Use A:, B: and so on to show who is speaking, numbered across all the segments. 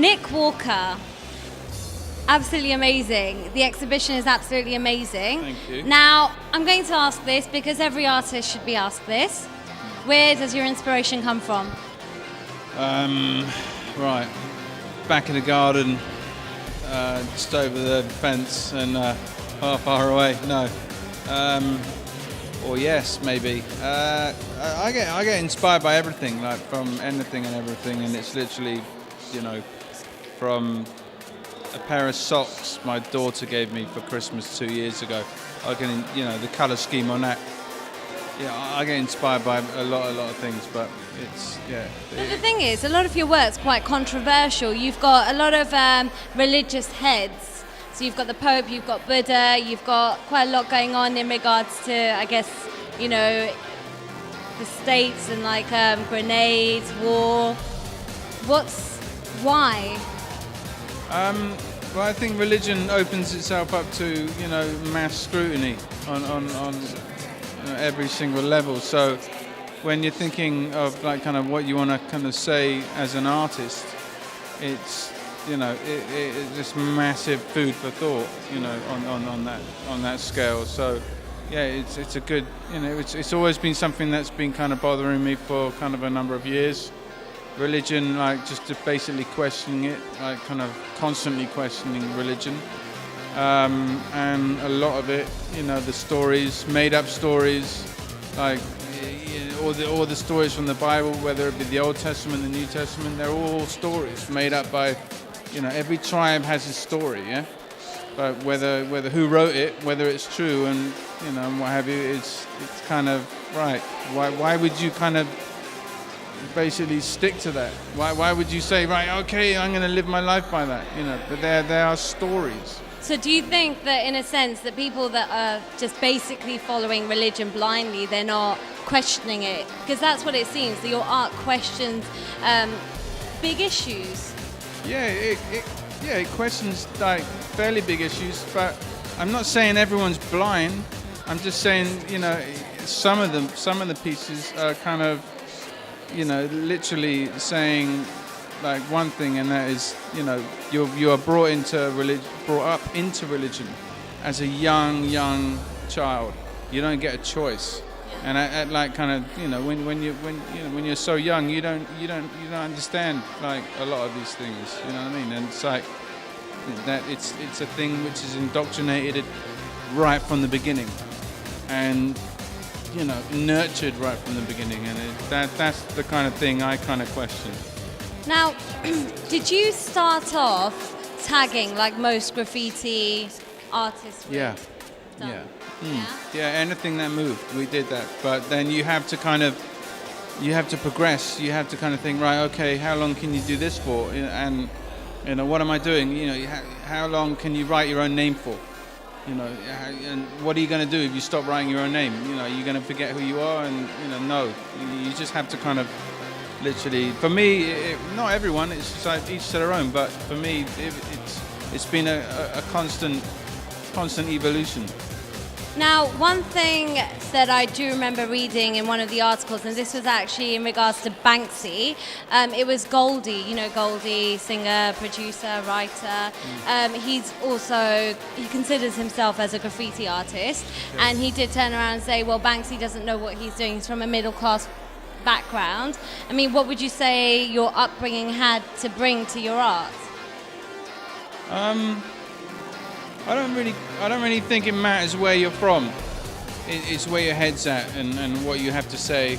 A: Nick Walker. Absolutely amazing. The exhibition is absolutely amazing.
B: Thank you.
A: Now, I'm going to ask this because every artist should be asked this. Where does your inspiration come from?
B: Right. Back in the garden, just over the fence and far away. No. Or yes, maybe. I get inspired by everything, like from anything and everything, and it's literally, from a pair of socks my daughter gave me for Christmas 2 years ago. I can, the color scheme on that. Yeah, I get inspired by a lot of things, but it's
A: But the thing is, a lot of your work's quite controversial. You've got a lot of religious heads. So you've got the Pope, you've got Buddha, you've got quite a lot going on in regards to, I guess, the states and like grenades, war. Why?
B: Well, I think religion opens itself up to, mass scrutiny on every single level. So when you're thinking of like kind of what you want to kind of say as an artist, it's it's just massive food for thought, on that scale. So yeah, it's a good, it's always been something that's been kind of bothering me for kind of a number of years. Religion, like just basically questioning it, like kind of constantly questioning religion, and a lot of it, the stories, made up stories, like all the stories from the Bible, whether it be the Old Testament, the New Testament, they're all stories made up by, every tribe has a story, yeah. But whether who wrote it, whether it's true, and and what have you, it's kind of right. Why would you kind of basically stick to that? Why would you say, right, okay, I'm going to live my life by that? But they are stories.
A: So do you think that in a sense that people that are just basically following religion blindly, they're not questioning it? Because that's what it seems, that your art questions big issues.
B: Yeah, it questions like fairly big issues, but I'm not saying everyone's blind. I'm just saying, some of the pieces are kind of, literally saying like one thing, and that is, you are brought up into religion as a young child. You don't get a choice, and at like kind of, when you're so young, you don't understand like a lot of these things. You know what I mean? And it's like that it's a thing which is indoctrinated right from the beginning, and nurtured right from the beginning, and that's the kind of thing I kind of question.
A: Now, did you start off tagging like most graffiti artists would?
B: Yeah. Anything that moved, we did that. But then you have to progress. You have to kind of think, right, okay, how long can you do this for? And what am I doing? How long can you write your own name for? And what are you going to do if you stop writing your own name? You're going to forget who you are, and no, you just have to kind of literally. For me, not everyone. It's just like each to their own. But for me, it's been a constant evolution.
A: Now, one thing that I do remember reading in one of the articles, and this was actually in regards to Banksy, it was Goldie, Goldie, singer, producer, writer. He considers himself as a graffiti artist, and he did turn around and say, well, Banksy doesn't know what he's doing. He's from a middle class background. I mean, what would you say your upbringing had to bring to your art?
B: I don't really think it matters where you're from. It's where your head's at and what you have to say.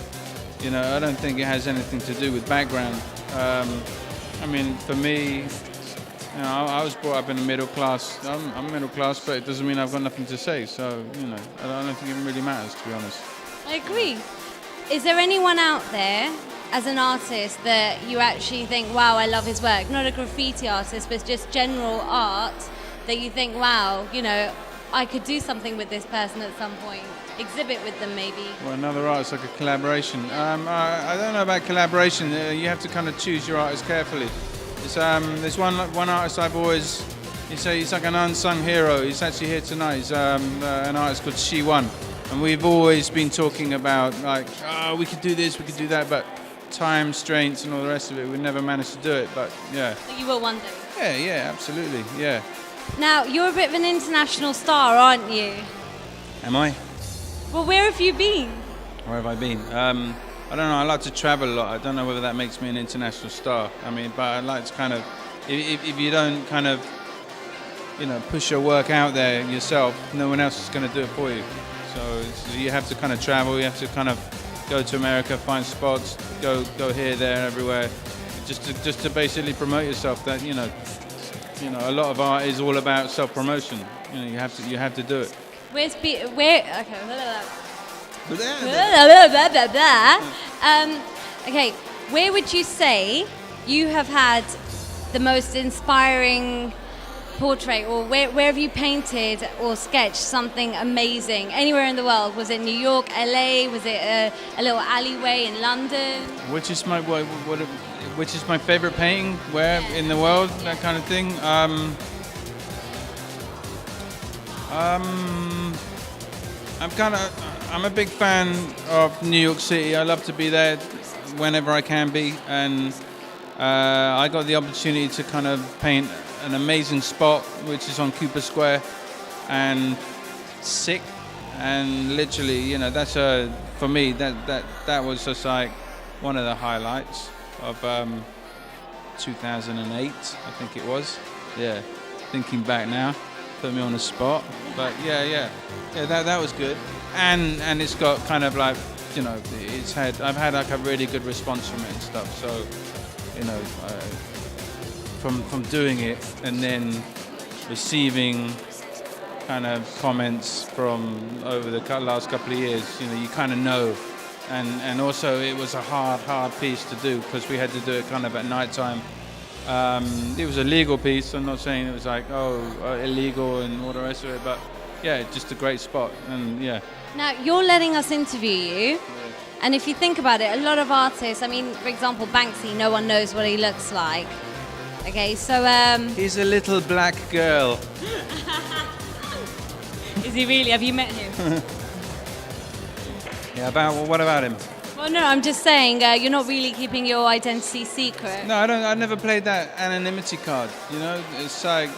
B: I don't think it has anything to do with background. I mean, for me, I was brought up in a middle class. I'm middle class, but it doesn't mean I've got nothing to say. So, I don't think it really matters, to be honest.
A: I agree. Is there anyone out there as an artist that you actually think, wow, I love his work? Not a graffiti artist, but just general art that you think, wow, I could do something with this person at some point, exhibit with them maybe?
B: Well, another artist, like a collaboration. I don't know about collaboration. You have to kind of choose your artists carefully. There's one artist I've always, he's like an unsung hero. He's actually here tonight. He's an artist called She One. And we've always been talking about like, we could do this, we could do that, but time strains and all the rest of it, we never managed to do it. But yeah.
A: But you will one day.
B: Yeah, absolutely, yeah.
A: Now, you're a bit of an international star, aren't you?
B: Am I?
A: Well, where have you been?
B: Where have I been? I don't know. I like to travel a lot. I don't know whether that makes me an international star. I mean, but I like to kind of, if you don't kind of, push your work out there yourself, no one else is going to do it for you. So you have to kind of travel. You have to kind of go to America, find spots, go here, there, everywhere, just to basically promote yourself. That a lot of art is all about self-promotion. You have to do it.
A: Okay, where would you say you have had the most inspiring portrait, or where have you painted or sketched something amazing anywhere in the world? Was it New York, LA? Was it a little alleyway in London?
B: Which is my favorite painting? Where in the world? That kind of thing. I'm a big fan of New York City. I love to be there whenever I can be, and I got the opportunity to kind of paint an amazing spot, which is on Cooper Square, and sick, and literally, that's for me that was just like one of the highlights of 2008, I think it was. Yeah, thinking back now, put me on the spot, but yeah, that was good, and it's got kind of like, I've had like a really good response from it and stuff. So, from doing it and then receiving kind of comments from over the last couple of years, you kind of know. And also it was a hard piece to do, because we had to do it kind of at night time. It was a legal piece. I'm not saying it was like, illegal and all the rest of it, but yeah, just a great spot. And yeah.
A: Now, you're letting us interview you. And if you think about it, a lot of artists, I mean, for example, Banksy, no one knows what he looks like. Okay, so...
B: He's a little black girl.
A: Is he really? Have you met him?
B: Yeah, what about him?
A: Well, no, I'm just saying, you're not really keeping your identity secret.
B: No, I don't. I never played that anonymity card. It's like,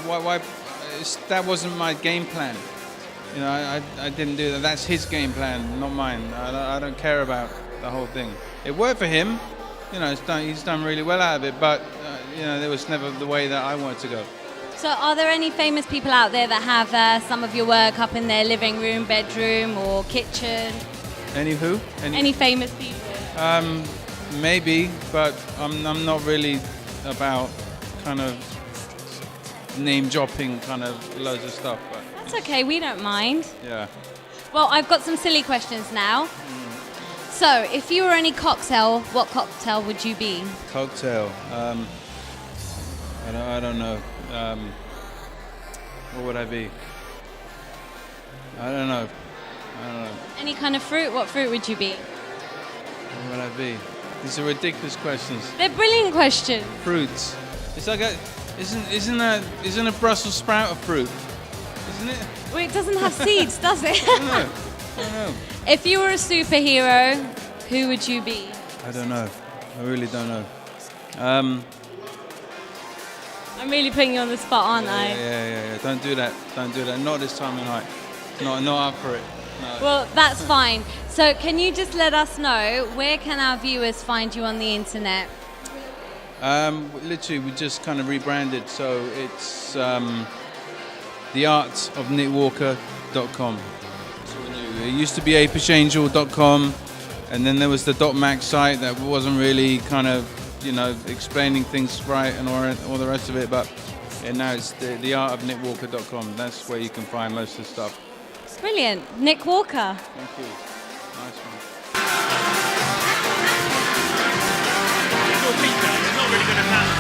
B: why? That wasn't my game plan. I didn't do that. That's his game plan, not mine. I don't care about the whole thing. It worked for him. He's done really well out of it. But it was never the way that I wanted to go.
A: So, are there any famous people out there that have some of your work up in their living room, bedroom, or kitchen?
B: Any who?
A: Any famous people?
B: Maybe, but I'm not really about kind of name dropping kind of loads of stuff. But
A: that's okay, we don't mind.
B: Yeah.
A: Well, I've got some silly questions now. So, if you were any cocktail, what cocktail would you be?
B: Cocktail. I don't know. What would I be? I don't know.
A: Any kind of fruit? What fruit would you be?
B: What would I be? These are ridiculous questions.
A: They're brilliant questions.
B: Fruits. It's like isn't a Brussels sprout a fruit? Isn't it?
A: Well, it doesn't have seeds, does it?
B: I don't know.
A: If you were a superhero, who would you be?
B: I don't know. I really don't know.
A: I'm really putting you on the spot, aren't I?
B: Yeah. Don't do that. Not this time of night. Not up for it. No.
A: Well, that's fine. So can you just let us know, where can our viewers find you on the internet?
B: Literally, we just kind of rebranded. So it's theartofnickWalker.com. It used to be apishangel.com, and then there was the .max site that wasn't really kind of, explaining things right and all the rest of it. But now it's theartofnickWalker.com. That's where you can find most of the stuff.
A: Brilliant. Nick Walker.
B: Thank you. Nice one.
C: Your pizza is not really going to pass.